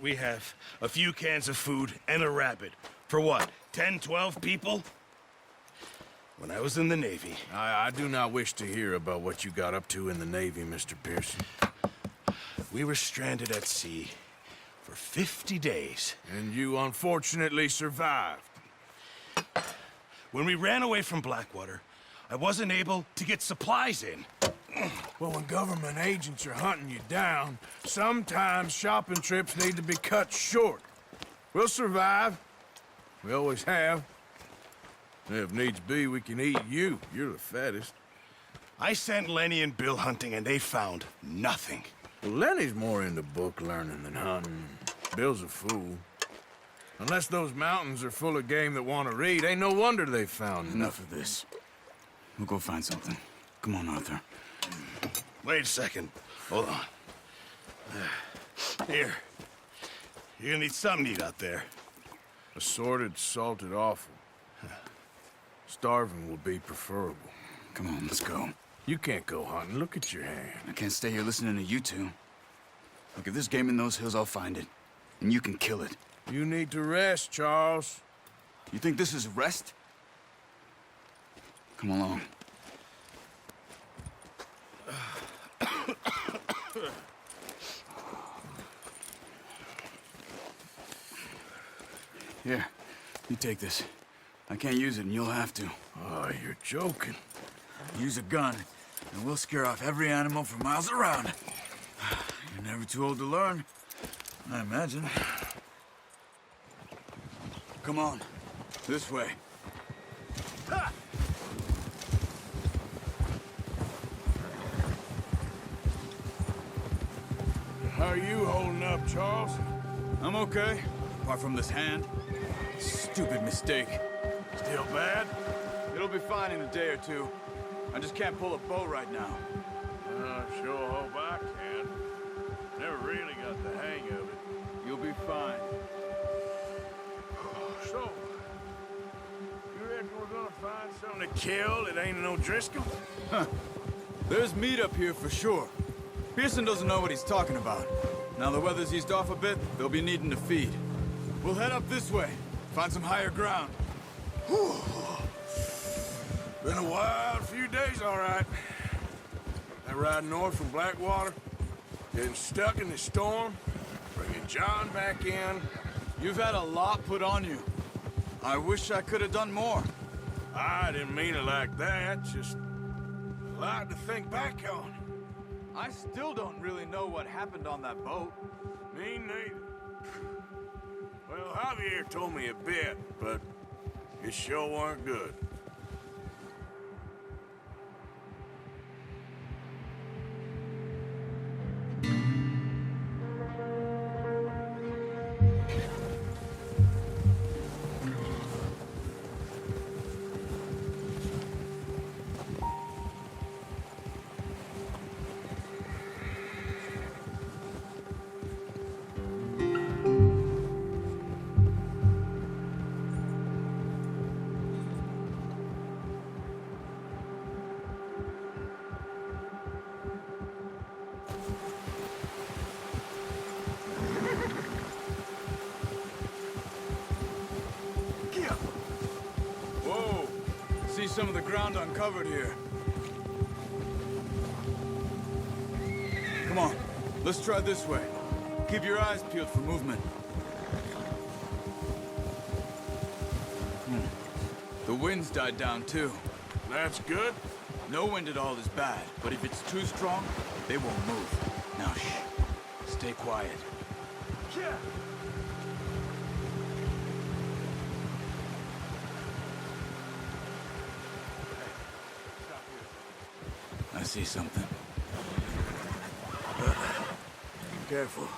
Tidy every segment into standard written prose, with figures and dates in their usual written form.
we have a few cans of food and a rabbit. For what, 10, 12 people? When I was in the Navy... I do not wish to hear about what you got up to in the Navy, Mr. Pearson. We were stranded at sea for 50 days. And you unfortunately survived. When we ran away from Blackwater, I wasn't able to get supplies in. Well, when government agents are hunting you down, sometimes shopping trips need to be cut short. We'll survive. We always have. If needs be, we can eat you. You're the fattest. I sent Lenny and Bill hunting, and they found nothing. Well, Lenny's more into book learning than hunting. Bill's a fool. Unless those mountains are full of game that want to read, ain't no wonder they found Enough of this. We'll go find something. Come on, Arthur. Wait a second. Hold on. Here. You're gonna need something to eat out there. Assorted, salted offal. Starving will be preferable. Come on, let's go. You can't go hunting. Look at your hand. I can't stay here listening to you two. Look, if there's game in those hills, I'll find it. And you can kill it. You need to rest, Charles. You think this is rest? Come along. Here, you take this. I can't use it, and you'll have to. Oh, you're joking. Use a gun, and we'll scare off every animal for miles around. You're never too old to learn, I imagine. Come on, this way. How are you holding up, Charles? I'm okay, apart from this hand. Stupid mistake. Still bad? It'll be fine in a day or two. I just can't pull a bow right now. I sure hope I can. Never really got the hang of it. You'll be fine. So, you reckon we're gonna find something to kill that ain't no Driscoll? There's meat up here for sure. Pearson doesn't know what he's talking about. Now the weather's eased off a bit, they'll be needing to feed. We'll head up this way, find some higher ground. Whew. Been a wild few days, all right. That ride north from Blackwater, getting stuck in the storm, bringing John back in. You've had a lot put on you. I wish I could have done more. I didn't mean it like that, just a lot to think back on. I still don't really know what happened on that boat. Me neither. Well, Javier told me a bit, but it sure weren't good. Whoa! See some of the ground uncovered here. Come on, let's try this way. Keep your eyes peeled for movement. The wind's died down too. That's good. No wind at all is bad, but if it's too strong, they won't move. Now shh. Stay quiet. Yeah. I see something. Careful.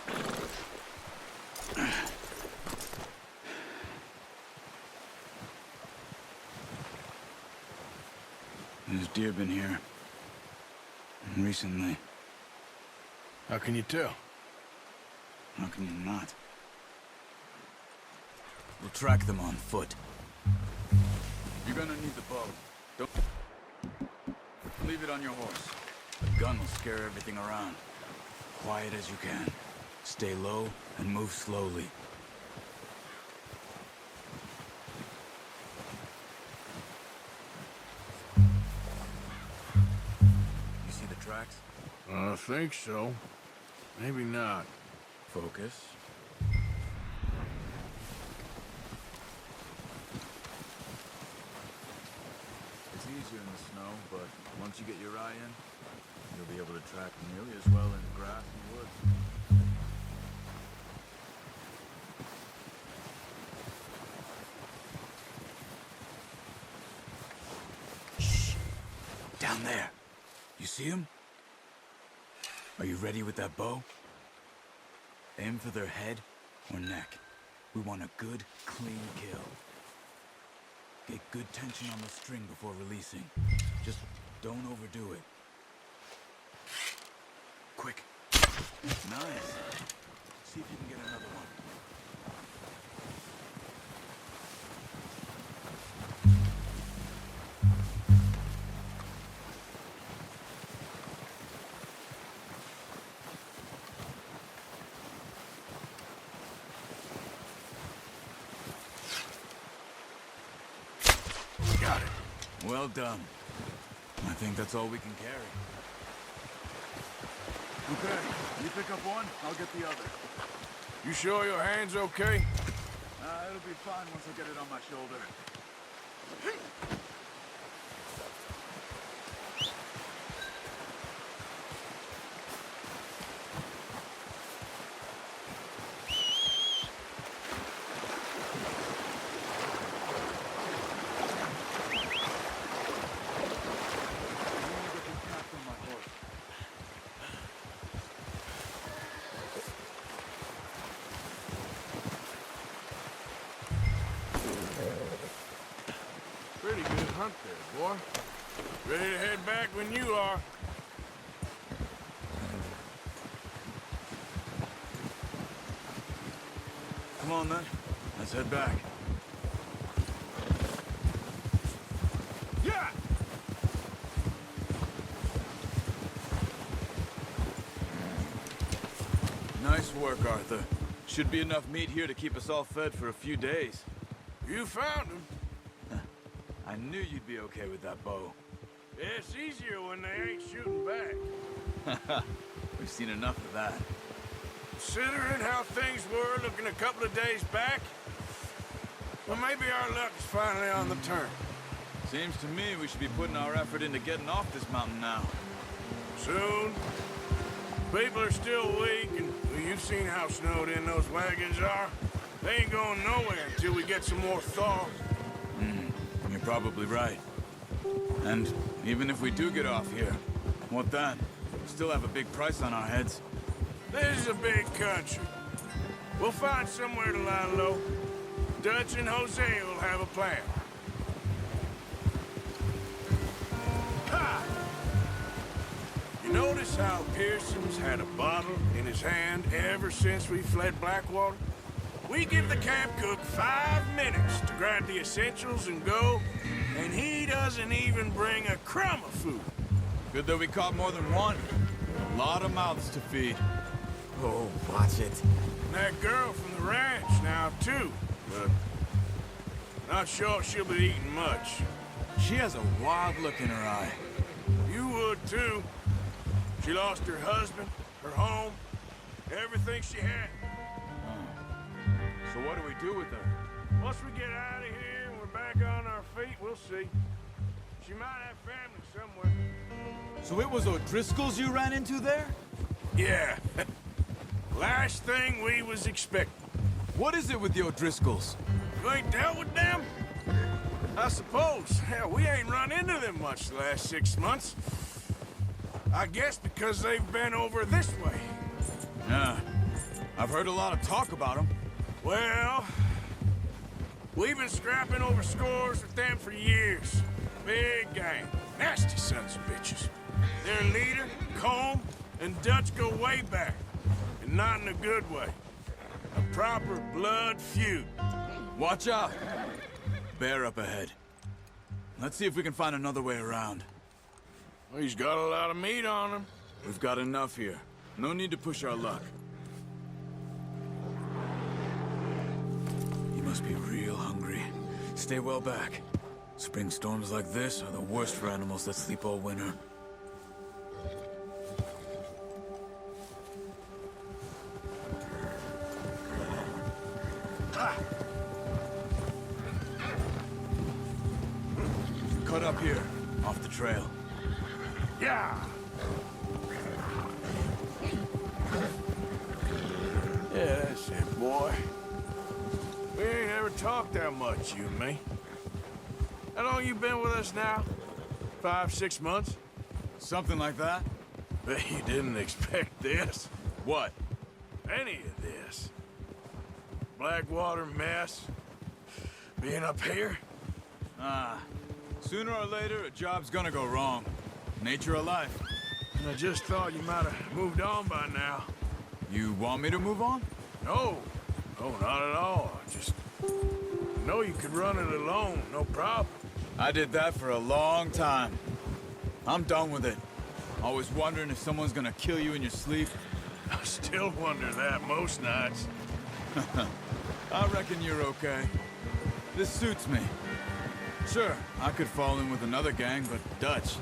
There's deer been here. Recently. How can you tell? How can you not? We'll track them on foot. You're gonna need the bow. Don't leave it on your horse. The gun will scare everything around. Quiet as you can. Stay low and move slowly. You see the tracks? I think so. Maybe not. Focus. It's easier in the snow, but once you get your eye in, you'll be able to track nearly as well in grass and woods. Shh! Down there. You see him? Are you ready with that bow? Aim for their head or neck. We want a good, clean kill. Get good tension on the string before releasing. Just don't overdo it. Quick. Nice. See if you can get another one. Got it. Well done. I think that's all we can carry. Okay, you pick up one, I'll get the other. You sure your hand's okay? It'll be fine once I get it on my shoulder. Pretty good hunt there, boy. Ready to head back when you are. Come on then, let's head back. Yeah! Nice work, Arthur. Should be enough meat here to keep us all fed for a few days. You found him. I knew you'd be okay with that bow. It's easier when they ain't shooting back. We've seen enough of that. Considering how things were looking a couple of days back, well, maybe our luck's finally on the turn. Seems to me we should be putting our effort into getting off this mountain now. Soon. People are still weak, and well, you've seen how snowed in those wagons are. They ain't going nowhere until we get some more thaw. You're probably right. And even if we do get off here, what then? We still have a big price on our heads. This is a big country. We'll find somewhere to lie low. Dutch and Jose will have a plan. Ha! You notice how Pearson's had a bottle in his hand ever since we fled Blackwater? We give the camp cook 5 minutes to grab the essentials and go, and he doesn't even bring a crumb of food. Good that we caught more than one. A lot of mouths to feed. Oh, watch it. And that girl from the ranch now, too. But not sure she'll be eating much. She has a wild look in her eye. You would, too. She lost her husband, her home, everything she had. So what do we do with her? Once we get out of here and we're back on our feet, we'll see. She might have family somewhere. So it was O'Driscoll's you ran into there? Yeah. Last thing we was expecting. What is it with the O'Driscolls? You ain't dealt with them? I suppose. Hell, we ain't run into them much the last 6 months. I guess because they've been over this way. Yeah. I've heard a lot of talk about them. Well, we've been scrapping over scores with them for years. Big gang. Nasty sons of bitches. Their leader, Colm, and Dutch go way back. And not in a good way. A proper blood feud. Watch out! Bear up ahead. Let's see if we can find another way around. Well, he's got a lot of meat on him. We've got enough here. No need to push our luck. must be real hungry. Stay well back. Spring storms like this are the worst for animals that sleep all winter. Cut up here, off the trail. Yeah. Yeah, that's it, boy. We ain't ever talked that much, you and me. How long you been with us now? 5, 6 months? Something like that? Bet you didn't expect this. What? Any of this. Blackwater mess. Being up here? Sooner or later, a job's gonna go wrong. Nature of life. And I just thought you might have moved on by now. You want me to move on? No. No, not at all. I just know you could run it alone, no problem. I did that for a long time. I'm done with it. Always wondering if someone's gonna kill you in your sleep. I still wonder that most nights. I reckon you're okay. This suits me. Sure, I could fall in with another gang, but Dutch...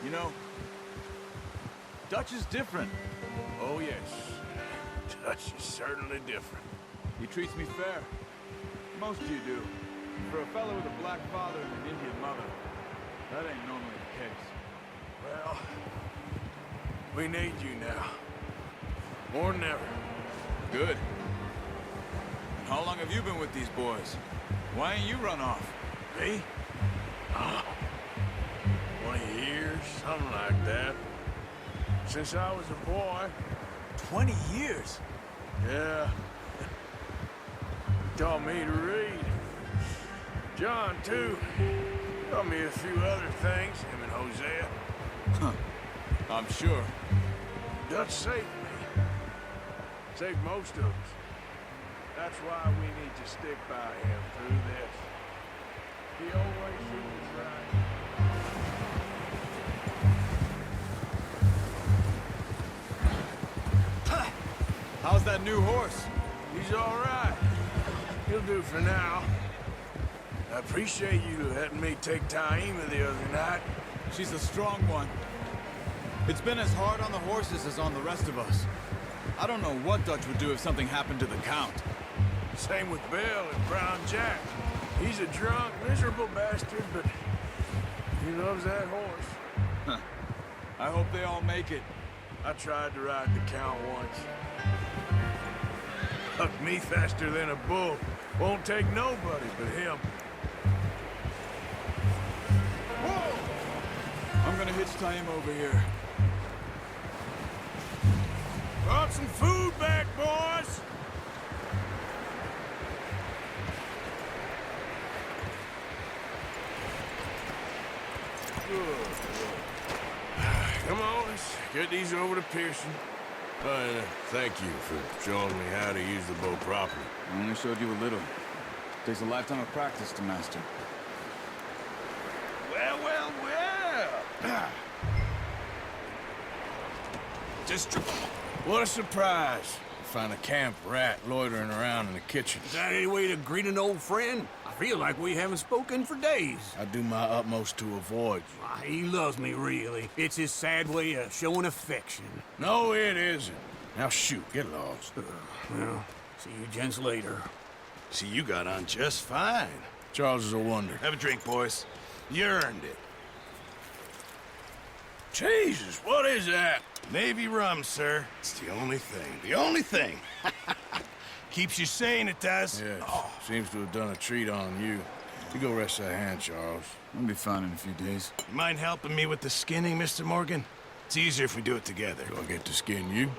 You know, Dutch is different. Oh, yes. Dutch is certainly different. He treats me fair. Most of you do. For a fellow with a black father and an Indian mother, that ain't normally the case. Well, we need you now. More than ever. Good. And how long have you been with these boys? Why ain't you run off? Me? Oh, 20 years, something like that. Since I was a boy. 20 years? Yeah. He taught me to read. John, too. Taught me a few other things, him and Hosea. Huh. I'm sure. Dutch saved me. Saved most of us. That's why we need to stick by him through this. He always seems right. How's that new horse? He's all right. He'll do for now. I appreciate you letting me take Taima the other night. She's a strong one. It's been as hard on the horses as on the rest of us. I don't know what Dutch would do if something happened to the Count. Same with Bill and Brown Jack. He's a drunk, miserable bastard, but he loves that horse. Huh. I hope they all make it. I tried to ride the Count once. Hucked me faster than a bull. Won't take nobody but him. Whoa! I'm gonna hitch Taima over here. Brought some food back, boys! Good. Come on, let's get these over to Pearson. Thank you for showing me how to use the bow properly. I only showed you a little. Takes a lifetime of practice to master. Well, well, well! Just... What a surprise. Find a camp rat loitering around in the kitchen. Is that any way to greet an old friend? I feel like we haven't spoken for days. I do my utmost to avoid you. Why, he loves me, really. It's his sad way of showing affection. No, it isn't. Now shoot, get lost. Well, see you gents later. See, you got on just fine. Charles is a wonder. Have a drink, boys. You earned it. Jesus, what is that? Navy rum, sir. It's the only thing. The only thing. Keeps you sane, it does. Yes, seems to have done a treat on you. You go rest that hand, Charles. I'll be fine in a few days. You mind helping me with the skinning, Mr. Morgan? It's easier if we do it together. Do I get to skin you?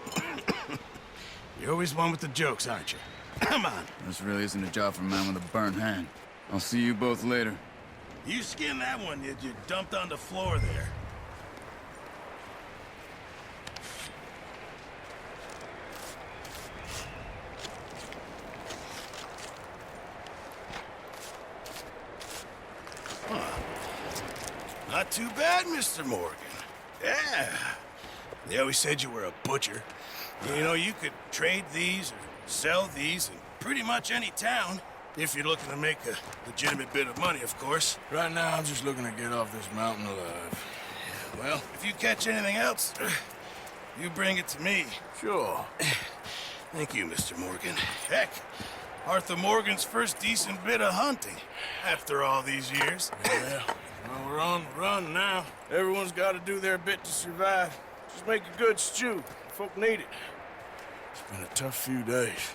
You're always one with the jokes, aren't you? Come on. This really isn't a job for a man with a burnt hand. I'll see you both later. You skinned that one you dumped on the floor there. Not too bad, Mr. Morgan. Yeah. They always said you were a butcher. You know, you could trade these or sell these in pretty much any town. If you're looking to make a legitimate bit of money, of course. Right now, I'm just looking to get off this mountain alive. Well, if you catch anything else, you bring it to me. Sure. Thank you, Mr. Morgan. Heck, Arthur Morgan's first decent bit of hunting after all these years. Yeah. Well, we're on the run now. Everyone's got to do their bit to survive. Just make a good stew. Folk need it. It's been a tough few days.